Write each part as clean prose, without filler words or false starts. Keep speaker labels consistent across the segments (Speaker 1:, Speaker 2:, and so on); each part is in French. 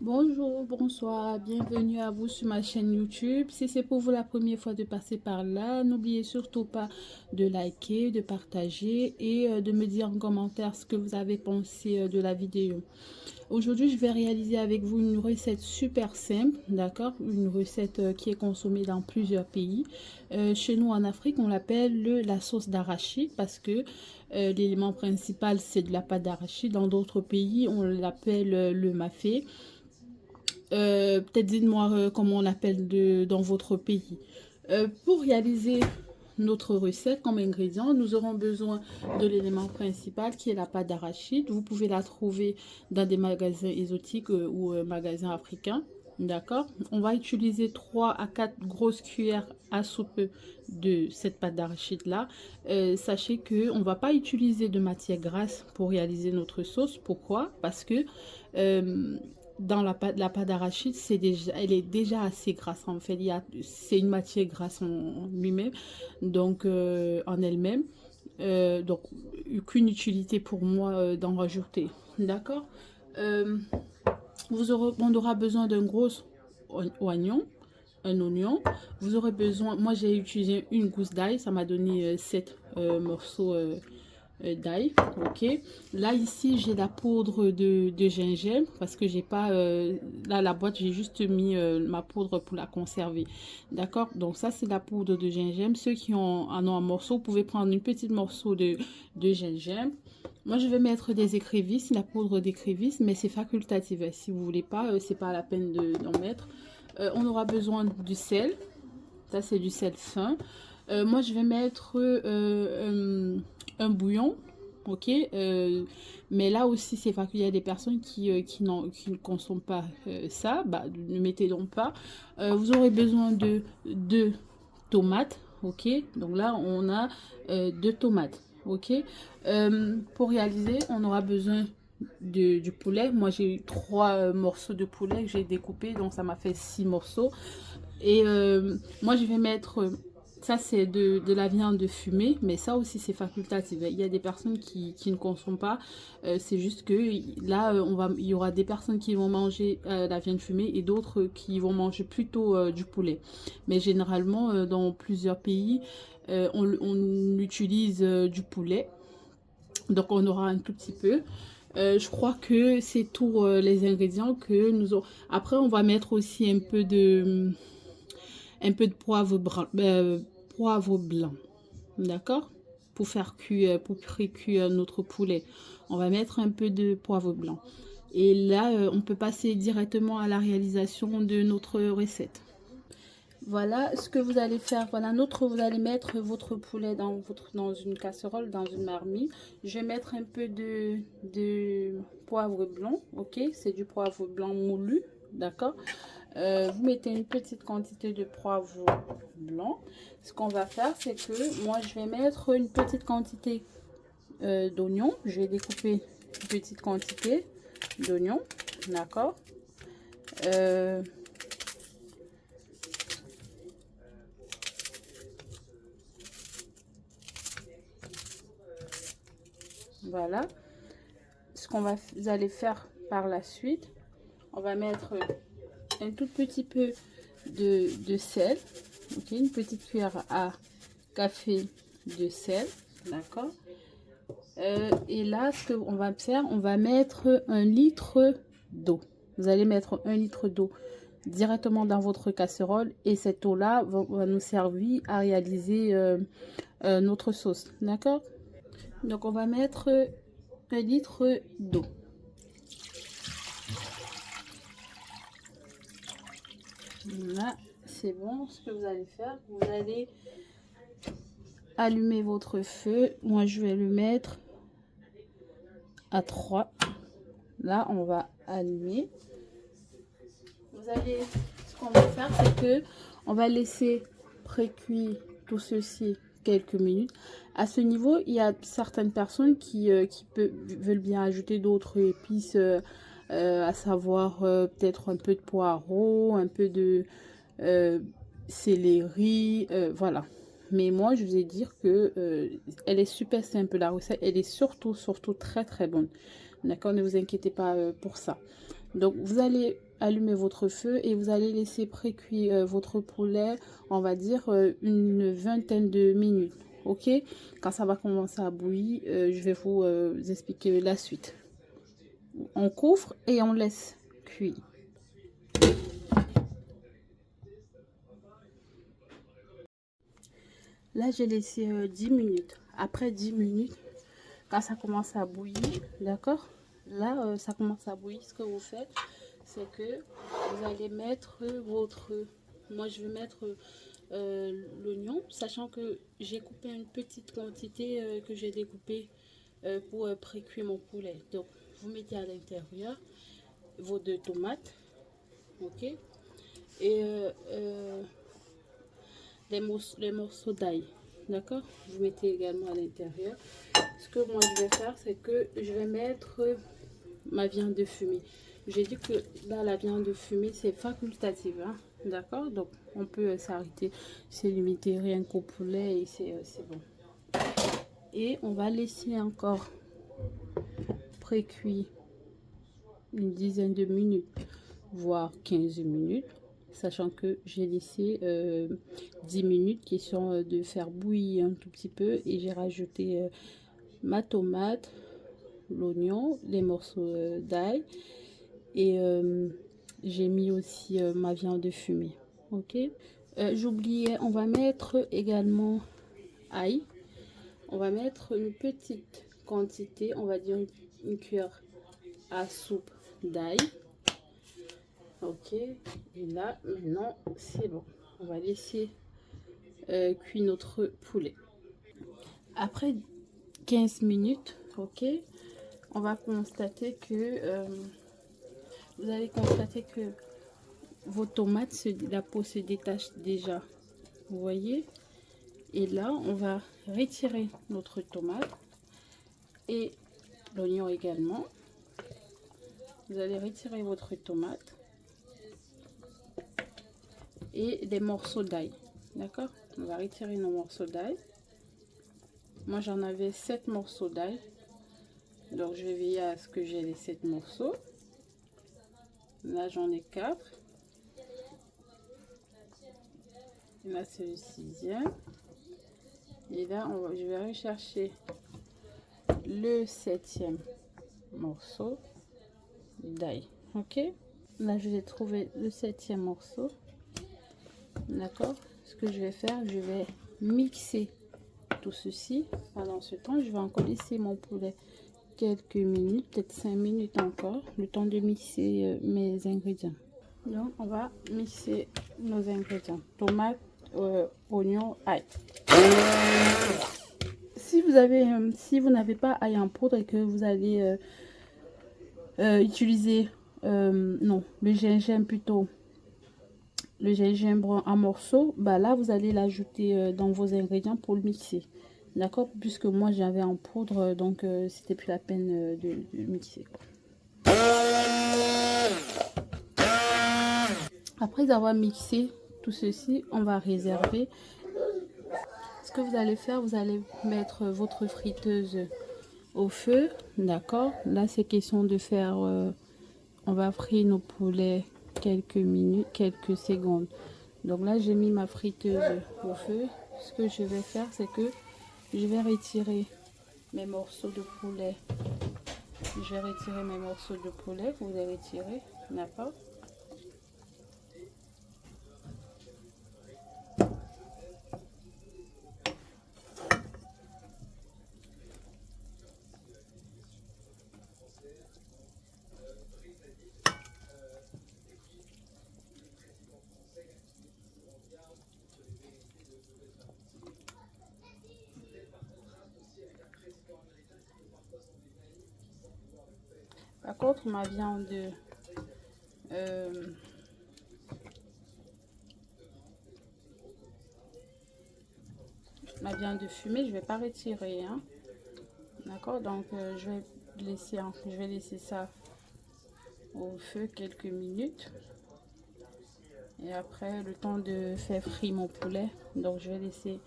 Speaker 1: Bonjour, bonsoir, bienvenue à vous sur ma chaîne YouTube. Si c'est pour vous la première fois de passer par là, n'oubliez surtout pas de liker, de partager et de me dire en commentaire ce que vous avez pensé de la vidéo. Aujourd'hui, je vais réaliser avec vous une recette super simple, d'accord? Une recette qui est consommée dans plusieurs pays. Chez nous en Afrique, on l'appelle la sauce d'arachide parce que l'élément principal, c'est de la pâte d'arachide. Dans d'autres pays, on l'appelle le mafé. Peut-être dites-moi comment on l'appelle dans votre pays. Pour réaliser notre recette comme ingrédient, nous aurons besoin de l'élément principal qui est la pâte d'arachide. Vous pouvez la trouver dans des magasins exotiques ou magasins africains. D'accord. On va utiliser 3 à 4 grosses cuillères à soupe de cette pâte d'arachide là. Sachez que on va pas utiliser de matière grasse pour réaliser notre sauce. Pourquoi? Parce que euh, dans la pâte d'arachide, elle est déjà assez grasse en fait. C'est une matière grasse en lui-même, donc en elle-même. Donc, aucune utilité pour moi d'en rajouter. D'accord. Euh, on aura besoin d'un gros oignon, un oignon. Vous aurez besoin, moi j'ai utilisé une gousse d'ail, ça m'a donné 7 morceaux d'ail. Ok, là ici j'ai la poudre de gingembre parce que j'ai pas là la boîte, j'ai juste mis ma poudre pour la conserver. D'accord, donc ça c'est la poudre de gingembre. Ceux qui en ont un morceau, vous pouvez prendre une petite morceau de gingembre. Moi je vais mettre des écrevisses, la poudre d'écrevisses, mais c'est facultatif. Si vous voulez pas, c'est pas la peine d'en mettre. On aura besoin du sel. Ça c'est du sel fin. Moi je vais mettre un bouillon. Ok. Mais là aussi c'est vrai qu'il y a des personnes qui ne consomment pas ça. Bah, ne mettez donc pas. Vous aurez besoin de deux tomates. Ok. Donc là on a deux tomates. Ok. Pour réaliser, on aura besoin du poulet. Moi j'ai eu 3 morceaux de poulet que j'ai découpé, donc ça m'a fait 6 morceaux. Et moi, je vais mettre, ça c'est de la viande fumée, mais ça aussi c'est facultatif. Il y a des personnes qui ne consomment pas. C'est juste que là, il y aura des personnes qui vont manger la viande fumée et d'autres qui vont manger plutôt du poulet. Mais généralement, dans plusieurs pays, on utilise du poulet. Donc on aura un tout petit peu. Je crois que c'est tous les ingrédients que nous aurons. Après, on va mettre aussi un peu de poivre blanc, d'accord, pour faire cuire, pour pré-cuire notre poulet. On va mettre un peu de poivre blanc. Et là, on peut passer directement à la réalisation de notre recette. Voilà ce que vous allez faire. Voilà, vous allez mettre votre poulet dans une casserole, dans une marmite. Je vais mettre un peu de poivre blanc, ok? C'est du poivre blanc moulu, d'accord? Vous mettez une petite quantité de poivre blanc. Ce qu'on va faire, c'est que moi, je vais mettre une petite quantité d'oignons. Je vais découper une petite quantité d'oignons, d'accord? Euh, voilà. Vous allez faire par la suite, on va mettre un tout petit peu de sel, ok, une petite cuillère à café de sel, d'accord. Et là, ce qu'on va faire, on va mettre 1 litre d'eau. Vous allez mettre 1 litre d'eau directement dans votre casserole et cette eau-là va nous servir à réaliser notre sauce, d'accord. Donc, on va mettre 1 litre d'eau. Là, c'est bon. Ce que vous allez faire, vous allez allumer votre feu. Moi, je vais le mettre à 3. Là, on va allumer. Ce qu'on va faire, c'est que on va laisser pré-cuire tout ceci quelques minutes. À ce niveau, il y a certaines personnes qui veulent bien ajouter d'autres épices, à savoir peut-être un peu de poireau, un peu de céleri, voilà. Mais moi, je vais dire que elle est super simple, la recette. Elle est surtout très très bonne. D'accord, ne vous inquiétez pas pour ça. Donc, vous allez allumez votre feu et vous allez laisser précuire votre poulet, on va dire une vingtaine de minutes. Ok, quand ça va commencer à bouillir, je vais vous expliquer la suite. On couvre et on laisse cuire. Là, j'ai laissé 10 minutes. Après 10 minutes, quand ça commence à bouillir, d'accord? Là, ça commence à bouillir. Ce que vous faites, c'est que vous allez mettre votre... Moi, je vais mettre l'oignon, sachant que j'ai coupé une petite quantité que j'ai découpée pour pré-cuire mon poulet. Donc, vous mettez à l'intérieur vos 2 tomates, ok? Et les morceaux d'ail, d'accord? Vous mettez également à l'intérieur. Ce que moi je vais faire, c'est que je vais mettre ma viande de fumée. J'ai dit que là, la viande de fumée, c'est facultatif, hein? D'accord? Donc, on peut s'arrêter, c'est limité rien qu'au poulet et c'est bon. Et on va laisser encore pré-cuire une dizaine de minutes, voire 15 minutes. Sachant que j'ai laissé 10 minutes qui sont de faire bouillir un tout petit peu. Et j'ai rajouté ma tomate, l'oignon, les morceaux d'ail. Et j'ai mis aussi ma viande fumée. Ok. J'oubliais, on va mettre également ail. On va mettre une petite quantité, on va dire une cuillère à soupe d'ail. Ok, et là maintenant c'est bon, on va laisser cuire notre poulet. Après 15 minutes, ok, on va constater que vous allez constater que vos tomates, la peau se détache déjà, vous voyez. Et là on va retirer notre tomate et l'oignon également. Vous allez retirer votre tomate et des morceaux d'ail, d'accord? On va retirer nos morceaux d'ail. Moi j'en avais 7 morceaux d'ail, donc je vais veiller à ce que j'ai les 7 morceaux. Là j'en ai 4, et là c'est le 6e, et là je vais rechercher le 7e morceau d'ail. Ok, là je vais trouver le 7e morceau, d'accord? Ce que je vais faire, je vais mixer tout ceci. Pendant ce temps, je vais encore laisser mon poulet quelques minutes, peut-être 5 minutes encore, le temps de mixer mes ingrédients. Donc on va mixer nos ingrédients: tomate, oignon, ail. Si vous n'avez pas ail en poudre et que vous allez utiliser non, le gingembre plutôt, le gingembre en morceaux, bah là vous allez l'ajouter dans vos ingrédients pour le mixer, d'accord? Puisque moi j'avais en poudre, donc c'était plus la peine de mixer. Après avoir mixé tout ceci, on va réserver. Ce que vous allez faire, vous allez mettre votre friteuse au feu, d'accord? Là c'est question de faire on va frire nos poulets quelques minutes, quelques secondes. Donc là j'ai mis ma friteuse au feu. Ce que je vais faire, c'est que je vais retirer mes morceaux de poulet. Je vais retirer mes morceaux de poulet que vous avez retirés, d'accord? Par contre, ma viande fumée, je vais pas retirer, hein. D'accord, donc je vais laisser ça au feu quelques minutes. Et après, le temps de faire frire mon poulet, donc je vais laisser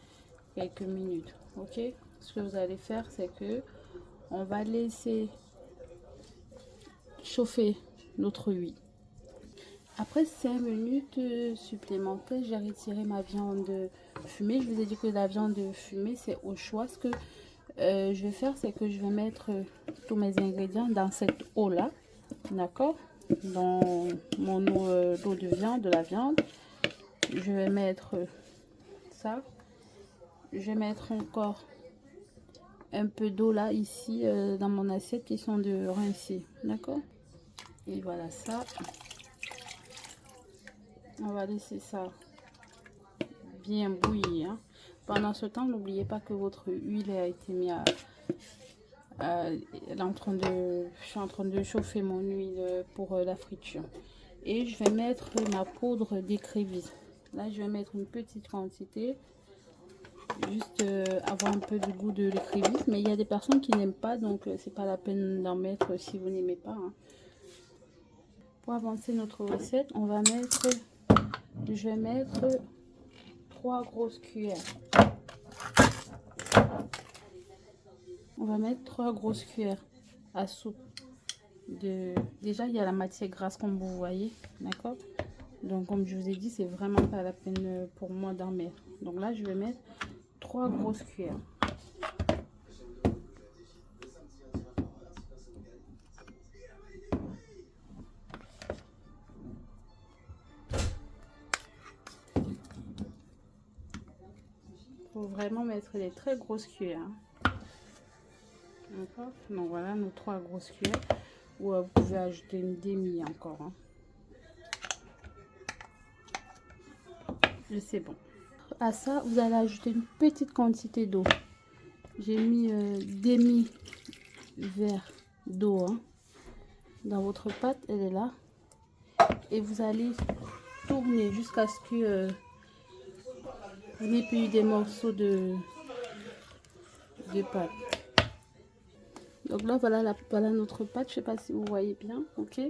Speaker 1: quelques minutes. Ok, ce que vous allez faire, c'est que on va laisser chauffer notre huile. Après 5 minutes supplémentaires, j'ai retiré ma viande fumée. Je vous ai dit que la viande fumée, c'est au choix. Ce que je vais faire, c'est que je vais mettre tous mes ingrédients dans cette eau-là. D'accord? Dans mon eau de viande, de la viande. Je vais mettre ça. Je vais mettre encore un peu d'eau là, ici, dans mon assiette, qui sont de rincer. D'accord? Et voilà ça. On va laisser ça bien bouillir. Pendant ce temps, n'oubliez pas que votre huile a été mise je suis en train de chauffer mon huile pour la friture. Et je vais mettre ma poudre d'écrevisse. Là, je vais mettre une petite quantité. Juste avoir un peu du goût de l'écrevisse. Mais il y a des personnes qui n'aiment pas, donc c'est pas la peine d'en mettre si vous n'aimez pas. Hein. Pour avancer notre recette, je vais mettre 3 grosses cuillères. On va mettre 3 grosses cuillères à soupe. Déjà, il y a la matière grasse comme vous voyez, d'accord? Donc, comme je vous ai dit, c'est vraiment pas la peine pour moi d'en mettre. Donc là, je vais mettre 3 grosses cuillères. Il faut vraiment mettre des très grosses cuillères. D'accord? Donc voilà nos 3 grosses cuillères. Ou vous pouvez ajouter une demi encore. Hein. C'est bon. À ça, vous allez ajouter une petite quantité d'eau. J'ai mis demi verre d'eau hein, dans votre pâte. Elle est là. Et vous allez tourner jusqu'à ce que vous n'ayez plus des morceaux de pâte. Donc là, voilà notre pâte. Je sais pas si vous voyez bien. Ok.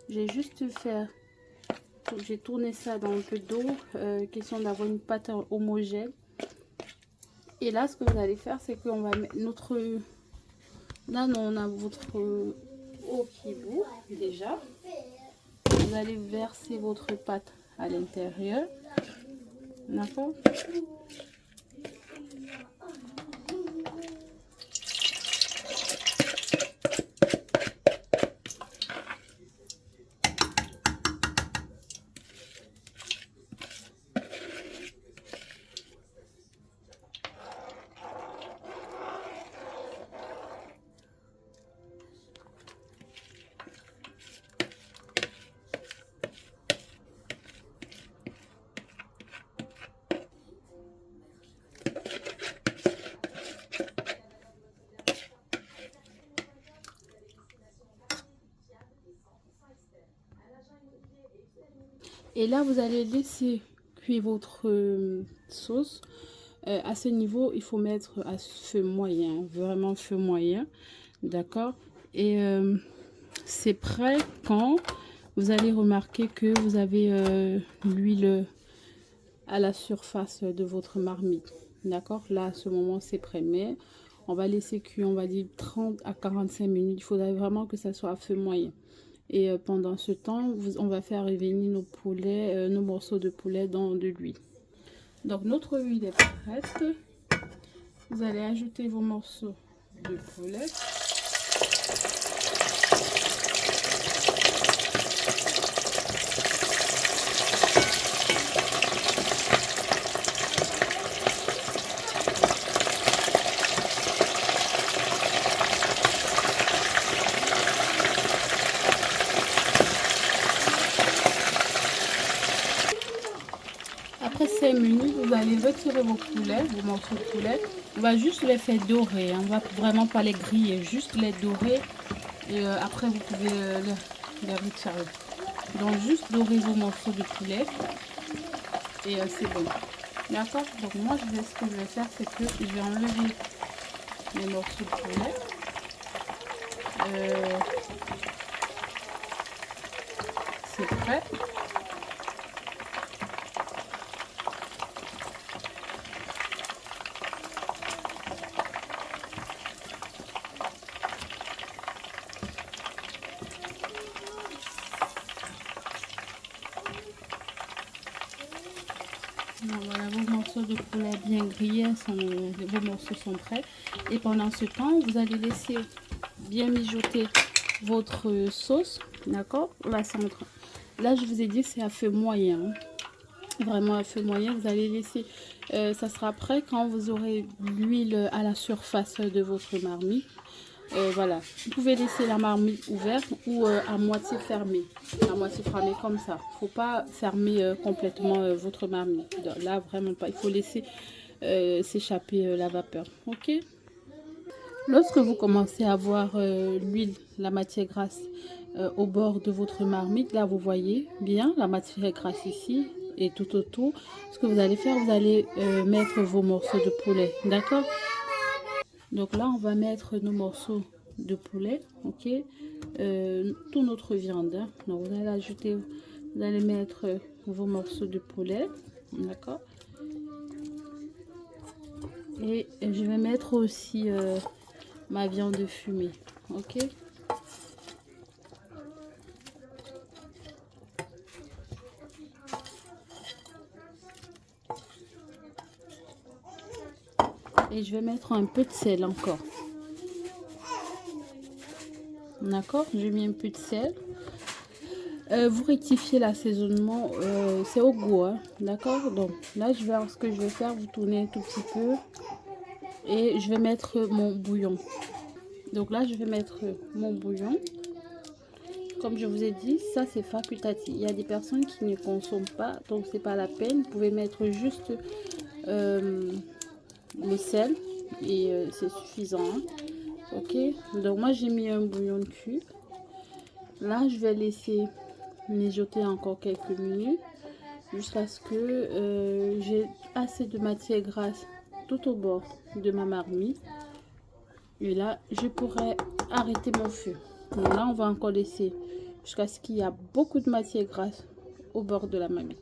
Speaker 1: J'ai juste fait... J'ai tourné ça dans un peu d'eau. Question d'avoir une pâte homogène. Et là, ce que vous allez faire, c'est qu'on va mettre notre... Là, on a votre eau qui bout déjà. Vous allez verser votre pâte à l'intérieur. D'accord? Et là, vous allez laisser cuire votre sauce. À ce niveau, il faut mettre à feu moyen, vraiment feu moyen. D'accord? Et c'est prêt quand vous allez remarquer que vous avez l'huile à la surface de votre marmite. D'accord? Là, à ce moment, c'est prêt. Mais on va laisser cuire, on va dire 30 à 45 minutes. Il faudrait vraiment que ça soit à feu moyen. Et pendant ce temps, on va faire revenir nos poulets, nos morceaux de poulet dans de l'huile. Donc notre huile est prête. Vous allez ajouter vos morceaux de poulet. Après 5 minutes, vous allez retirer vos poulets, vos morceaux de poulet. On va juste les faire dorer. Hein. On va vraiment pas les griller, juste les dorer. Et après, vous pouvez les retirer. Donc, juste dorer vos morceaux de poulet. Et c'est bon. D'accord? Donc, moi, ce que je vais faire, c'est que je vais enlever les morceaux de poulet. C'est prêt. Bon, voilà, vos morceaux de poulet bien grillés, vos morceaux sont prêts. Et pendant ce temps, vous allez laisser bien mijoter votre sauce. D'accord? Là, là, je vous ai dit, c'est à feu moyen. Hein. Vraiment à feu moyen. Vous allez laisser, ça sera prêt quand vous aurez l'huile à la surface de votre marmite. Voilà, vous pouvez laisser la marmite ouverte ou à moitié fermée. À moitié fermée comme ça. Il ne faut pas fermer complètement votre marmite. Là, vraiment pas. Il faut laisser s'échapper la vapeur. Ok? Lorsque vous commencez à voir l'huile, la matière grasse au bord de votre marmite, là vous voyez bien la matière grasse ici et tout autour. Ce que vous allez faire, vous allez mettre vos morceaux de poulet. D'accord? Donc là, on va mettre nos morceaux de poulet, ok, toute notre viande. Hein. Donc vous allez ajouter, vous allez mettre vos morceaux de poulet, d'accord. Et je vais mettre aussi ma viande fumée, ok. Et je vais mettre un peu de sel encore. D'accord, j'ai mis un peu de sel. Vous rectifiez l'assaisonnement, c'est au goût, hein, d'accord. Donc là, ce que je vais faire, vous tournez un tout petit peu et je vais mettre mon bouillon. Donc là, je vais mettre mon bouillon. Comme je vous ai dit, ça c'est facultatif. Il y a des personnes qui ne consomment pas, donc c'est pas la peine. Vous pouvez mettre juste le sel et c'est suffisant. Hein. Ok, donc moi j'ai mis un bouillon de cuit. Là, je vais laisser mijoter encore quelques minutes jusqu'à ce que j'ai assez de matière grasse tout au bord de ma marmite. Et là, je pourrais arrêter mon feu. Donc là, on va encore laisser jusqu'à ce qu'il y a beaucoup de matière grasse au bord de la marmite.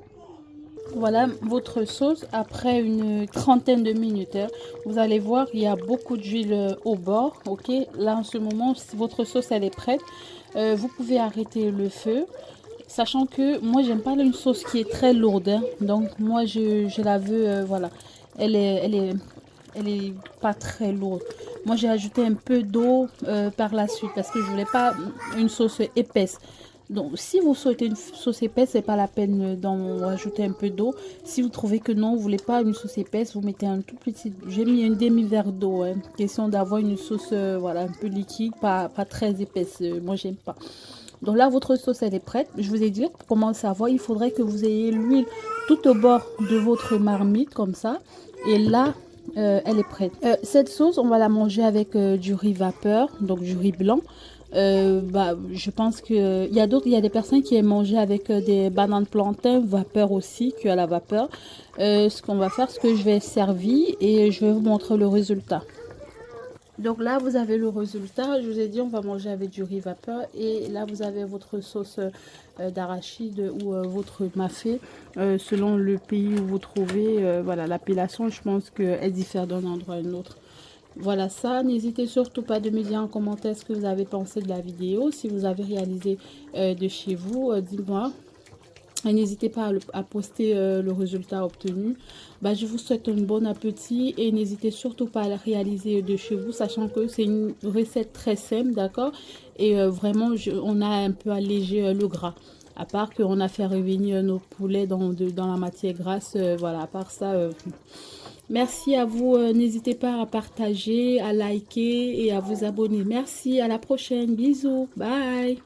Speaker 1: Voilà votre sauce après une trentaine de minutes. Hein. Vous allez voir, il y a beaucoup d'huile au bord. Ok, là en ce moment, si votre sauce elle est prête, vous pouvez arrêter le feu. Sachant que moi, j'aime pas une sauce qui est très lourde. Hein. Donc moi, je la veux, voilà, elle est pas très lourde. Moi, j'ai ajouté un peu d'eau par la suite parce que je voulais pas une sauce épaisse. Donc, si vous souhaitez une sauce épaisse, c'est pas la peine d'en rajouter un peu d'eau. Si vous trouvez que non, vous voulez pas une sauce épaisse, vous mettez un tout petit. J'ai mis un demi-verre d'eau. Hein. Question d'avoir une sauce, voilà, un peu liquide, pas très épaisse. Moi, j'aime pas. Donc là, votre sauce, elle est prête. Je vous ai dit, pour commencer à voir, il faudrait que vous ayez l'huile tout au bord de votre marmite, comme ça. Et là, elle est prête. Cette sauce, on va la manger avec du riz vapeur, donc du riz blanc. Je pense que il y a des personnes qui aiment manger avec des bananes plantains vapeur aussi, cuit à la vapeur. Ce qu'on va faire, ce que je vais servir et je vais vous montrer le résultat. Donc là, vous avez le résultat. Je vous ai dit, on va manger avec du riz vapeur. Et là, vous avez votre sauce d'arachide ou votre mafé. Selon le pays où vous trouvez, voilà, l'appellation, je pense qu'elle diffère d'un endroit à un autre. Voilà ça. N'hésitez surtout pas de me dire en commentaire ce que vous avez pensé de la vidéo. Si vous avez réalisé de chez vous, dites-moi. Et n'hésitez pas à poster le résultat obtenu. Je vous souhaite un bon appétit et n'hésitez surtout pas à la réaliser de chez vous, sachant que c'est une recette très simple, d'accord. Et vraiment, on a un peu allégé le gras. À part qu'on a fait revenir nos poulets dans la matière grasse, voilà, à part ça... Merci à vous, n'hésitez pas à partager, à liker et à vous abonner. Merci, à la prochaine, bisous, bye.